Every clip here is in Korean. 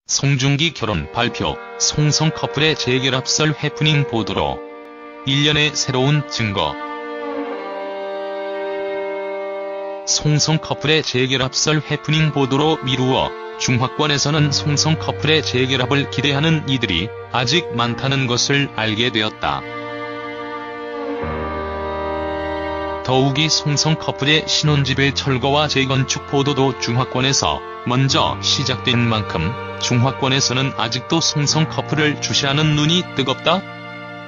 송중기 결혼 발표, 송성 커플의 재결합설 해프닝 보도로 1년의 새로운 증거. 송성 커플의 재결합설 해프닝 보도로 미루어 중화권에서는 송성 커플의 재결합을 기대하는 이들이 아직 많다는 것을 알게 되었다. 더욱이 송성 커플의 신혼집의 철거와 재건축 보도도 중화권에서 먼저 시작된 만큼 중화권에서는 아직도 송성 커플을 주시하는 눈이 뜨겁다.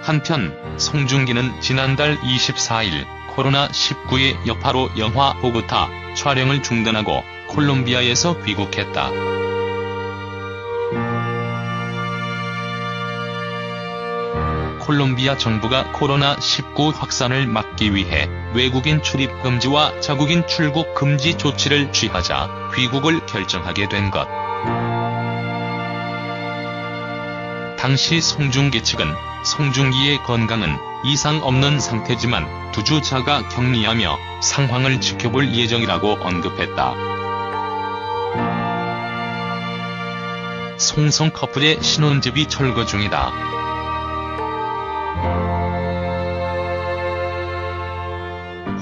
한편 송중기는 지난달 24일 코로나19의 여파로 영화 보고타 촬영을 중단하고 콜롬비아에서 귀국했다. 콜롬비아 정부가 코로나19 확산을 막기 위해 외국인 출입 금지와 자국인 출국 금지 조치를 취하자 귀국을 결정하게 된 것. 당시 송중기 측은 송중기의 건강은 이상 없는 상태지만 2주 자가 격리하며 상황을 지켜볼 예정이라고 언급했다. 송성 커플의 신혼집이 철거 중이다.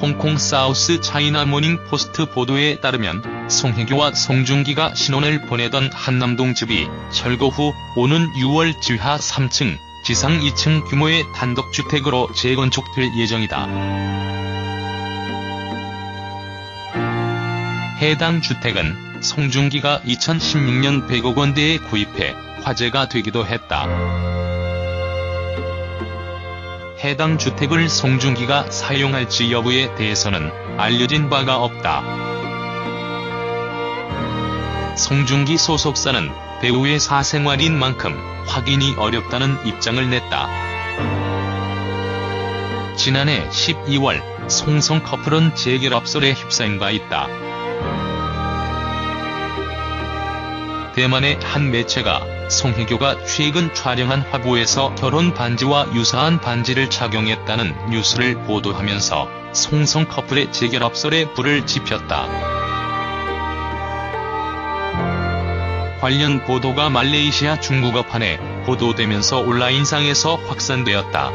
홍콩 사우스 차이나 모닝 포스트 보도에 따르면 송혜교와 송중기가 신혼을 보내던 한남동 집이 철거 후 오는 6월 지하 3층, 지상 2층 규모의 단독주택으로 재건축될 예정이다. 해당 주택은 송중기가 2016년 100억 원대에 구입해 화제가 되기도 했다. 해당 주택을 송중기가 사용할지 여부에 대해서는 알려진 바가 없다. 송중기 소속사는 배우의 사생활인 만큼 확인이 어렵다는 입장을 냈다. 지난해 12월 송성 커플은 재결합설에 휩싸인 바 있다. 대만의 한 매체가 송혜교가 최근 촬영한 화보에서 결혼 반지와 유사한 반지를 착용했다는 뉴스를 보도하면서 송성 커플의 재결합설에 불을 지폈다. 관련 보도가 말레이시아 중국어판에 보도되면서 온라인상에서 확산되었다.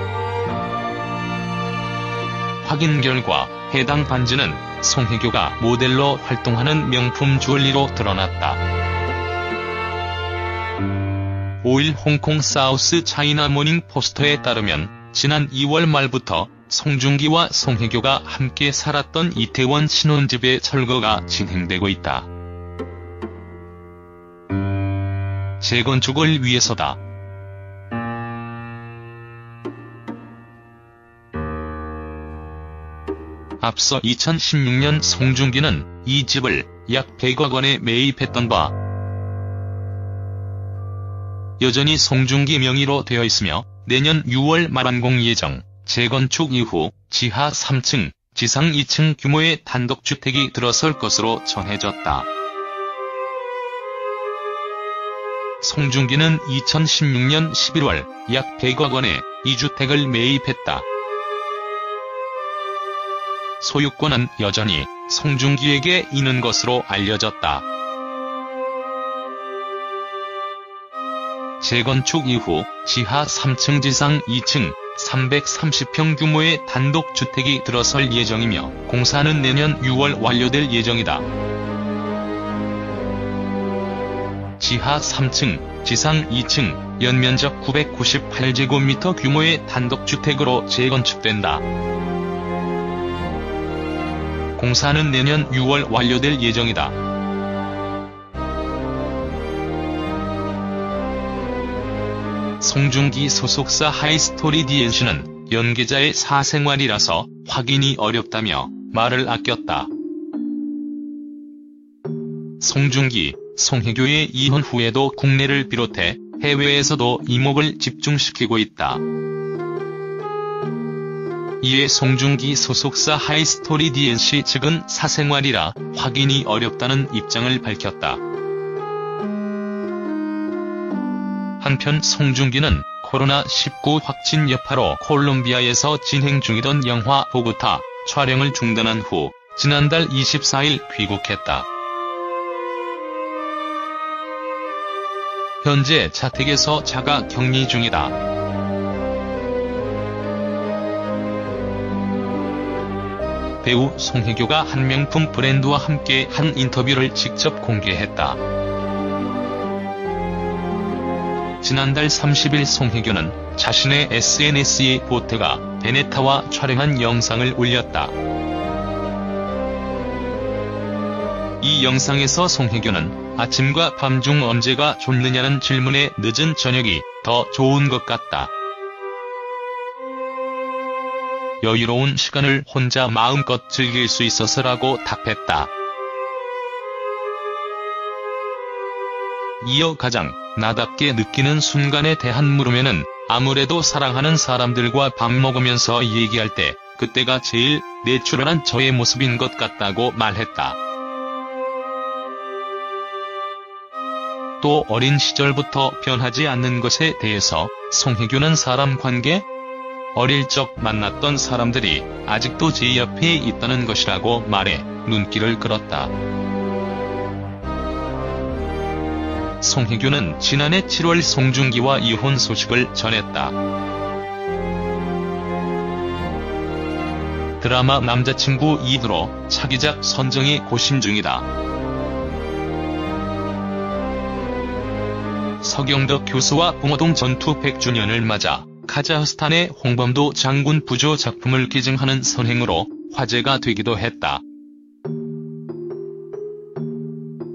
확인 결과 해당 반지는 송혜교가 모델로 활동하는 명품 주얼리로 드러났다. 5일 홍콩 사우스 차이나 모닝 포스터에 따르면 지난 2월 말부터 송중기와 송혜교가 함께 살았던 이태원 신혼집의 철거가 진행되고 있다. 재건축을 위해서다. 앞서 2016년 송중기는 이 집을 약 100억 원에 매입했던 바 여전히 송중기 명의로 되어 있으며 내년 6월 말 완공 예정, 재건축 이후 지하 3층, 지상 2층 규모의 단독주택이 들어설 것으로 전해졌다. 송중기는 2016년 11월 약 100억 원에 이 주택을 매입했다. 소유권은 여전히 송중기에게 있는 것으로 알려졌다. 재건축 이후 지하 3층 지상 2층 330평 규모의 단독주택이 들어설 예정이며 공사는 내년 6월 완료될 예정이다. 지하 3층, 지상 2층, 연면적 998제곱미터 규모의 단독주택으로 재건축된다. 공사는 내년 6월 완료될 예정이다. 송중기 소속사 하이스토리 DNC는 연계자의 사생활이라서 확인이 어렵다며 말을 아꼈다. 송중기, 송혜교의 이혼 후에도 국내를 비롯해 해외에서도 이목을 집중시키고 있다. 이에 송중기 소속사 하이스토리 DNC 측은 사생활이라 확인이 어렵다는 입장을 밝혔다. 한편 송중기는 코로나19 확진 여파로 콜롬비아에서 진행 중이던 영화 보고타 촬영을 중단한 후 지난달 24일 귀국했다. 현재 자택에서 자가 격리 중이다. 배우 송혜교가 한 명품 브랜드와 함께 한 인터뷰를 직접 공개했다. 지난달 30일 송혜교는 자신의 SNS에 보테가 베네타와 촬영한 영상을 올렸다. 이 영상에서 송혜교는 아침과 밤 중 언제가 좋느냐는 질문에 늦은 저녁이 더 좋은 것 같다. 여유로운 시간을 혼자 마음껏 즐길 수 있어서라고 답했다. 이어 가장 나답게 느끼는 순간에 대한 물음에는 아무래도 사랑하는 사람들과 밥 먹으면서 얘기할 때 그때가 제일 내추럴한 저의 모습인 것 같다고 말했다. 또 어린 시절부터 변하지 않는 것에 대해서 송혜교는 사람 관계? 어릴 적 만났던 사람들이 아직도 제 옆에 있다는 것이라고 말해 눈길을 끌었다. 송혜교는 지난해 7월 송중기와 이혼 소식을 전했다. 드라마 남자친구 2로 차기작 선정이 고심 중이다. 서경덕 교수와 봉오동 전투 100주년을 맞아 카자흐스탄의 홍범도 장군 부조 작품을 기증하는 선행으로 화제가 되기도 했다.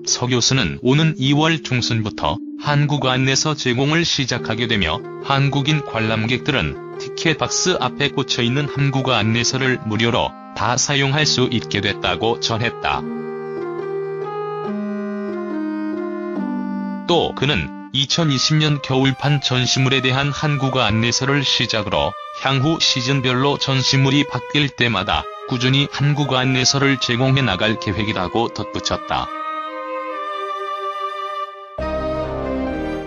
서 교수는 오는 2월 중순부터 한국 안내서 제공을 시작하게 되며 한국인 관람객들은 티켓 박스 앞에 꽂혀있는 한국어 안내서를 무료로 다 사용할 수 있게 됐다고 전했다. 또 그는 2020년 겨울판 전시물에 대한 한국어 안내서를 시작으로 향후 시즌별로 전시물이 바뀔 때마다 꾸준히 한국어 안내서를 제공해 나갈 계획이라고 덧붙였다.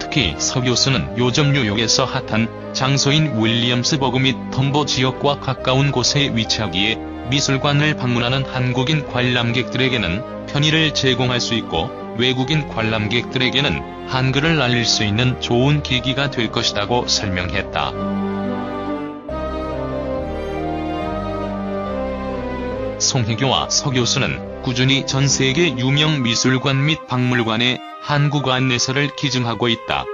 특히 서 교수는 요즘 뉴욕에서 핫한 장소인 윌리엄스버그 및 덤보 지역과 가까운 곳에 위치하기에 미술관을 방문하는 한국인 관람객들에게는 편의를 제공할 수 있고 외국인 관람객들에게는 한글을 알릴 수 있는 좋은 계기가 될 것이라고 설명했다. 송혜교와 서 교수는 꾸준히 전 세계 유명 미술관 및 박물관에 한국어 안내서를 기증하고 있다.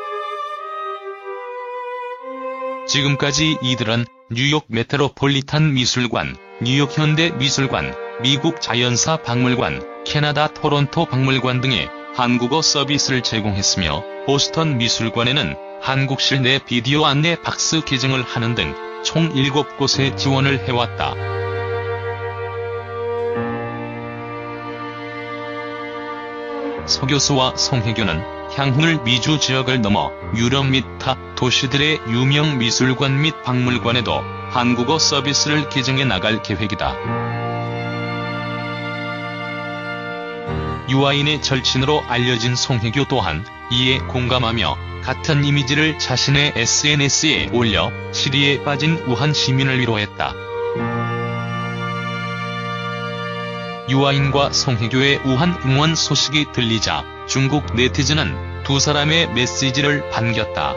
지금까지 이들은 뉴욕 메트로폴리탄 미술관, 뉴욕 현대 미술관, 미국 자연사 박물관, 캐나다 토론토 박물관 등에 한국어 서비스를 제공했으며 보스턴 미술관에는 한국실 내 비디오 안내 박스 기증을 하는 등 총 7곳에 지원을 해왔다. 서 교수와 송혜교는 향후 미주 지역을 넘어 유럽 및 타 도시들의 유명 미술관 및 박물관에도 한국어 서비스를 기증해 나갈 계획이다. 유아인의 절친으로 알려진 송혜교 또한 이에 공감하며 같은 이미지를 자신의 SNS에 올려 시리에 빠진 우한 시민을 위로했다. 유아인과 송혜교의 우한 응원 소식이 들리자 중국 네티즌은 두 사람의 메시지를 반겼다.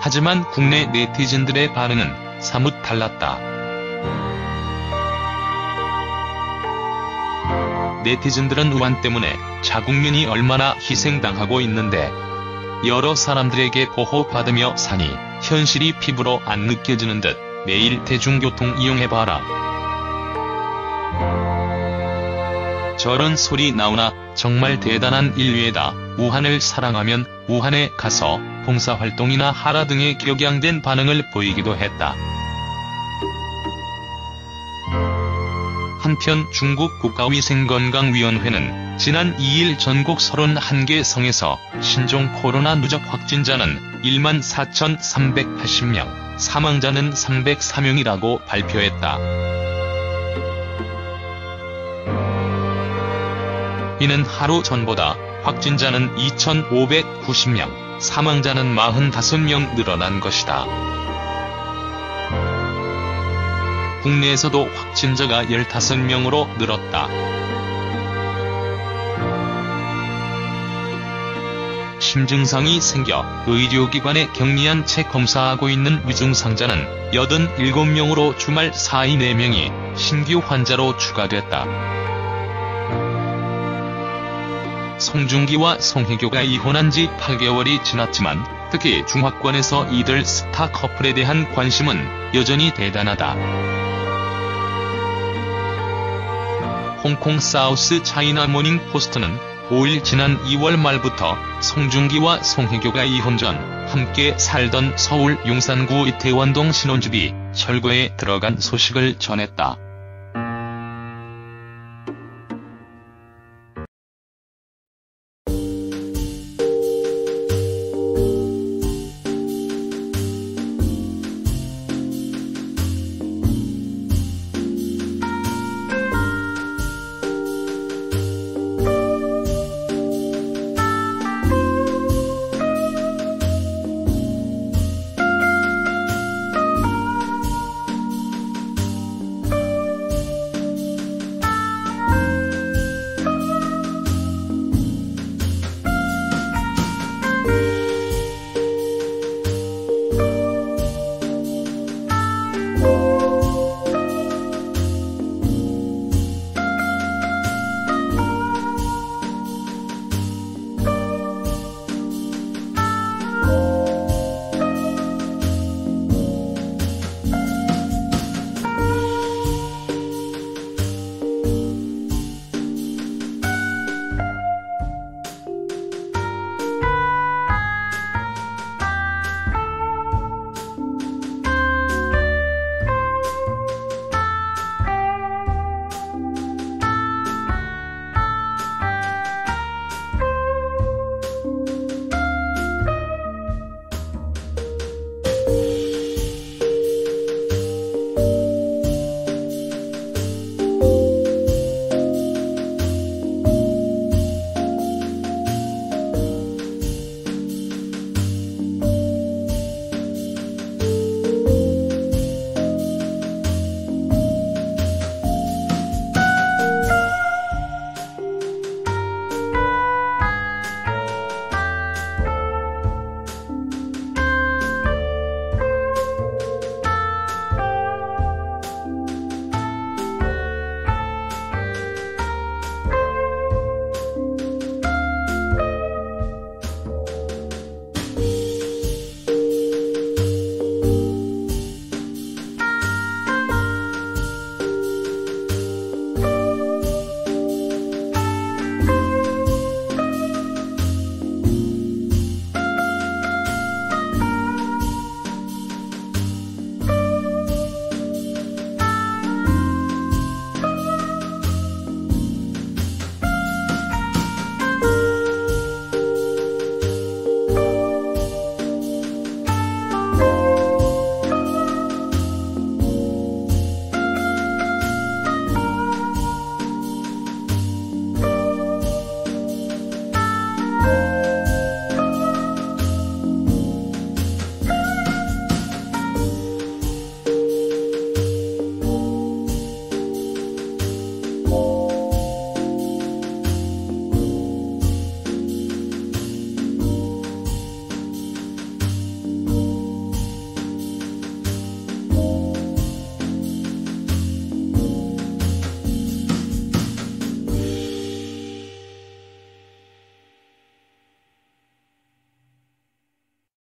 하지만 국내 네티즌들의 반응은 사뭇 달랐다. 네티즌들은 우한 때문에 자국민이 얼마나 희생당하고 있는데 여러 사람들에게 보호받으며 사니 현실이 피부로 안 느껴지는 듯 매일 대중교통 이용해봐라. 저런 소리 나오나 정말 대단한 인류애다. 우한을 사랑하면 우한에 가서 봉사활동이나 하라 등의 격양된 반응을 보이기도 했다. 한편 중국 국가위생건강위원회는 지난 2일 전국 31개 성에서 신종 코로나 누적 확진자는 14,380명, 사망자는 304명이라고 발표했다. 이는 하루 전보다 확진자는 2,590명, 사망자는 45명 늘어난 것이다. 국내에서도 확진자가 15명으로 늘었다. 심증상이 생겨 의료기관에 격리한 채 검사하고 있는 위중상자는 87명으로 주말 사이 4명이 신규 환자로 추가됐다. 송중기와 송혜교가 이혼한 지 8개월이 지났지만 특히 중화권에서 이들 스타 커플에 대한 관심은 여전히 대단하다. 홍콩 사우스 차이나 모닝 포스트는 5일 지난 2월 말부터 송중기와 송혜교가 이혼 전 함께 살던 서울 용산구 이태원동 신혼집이 철거에 들어간 소식을 전했다.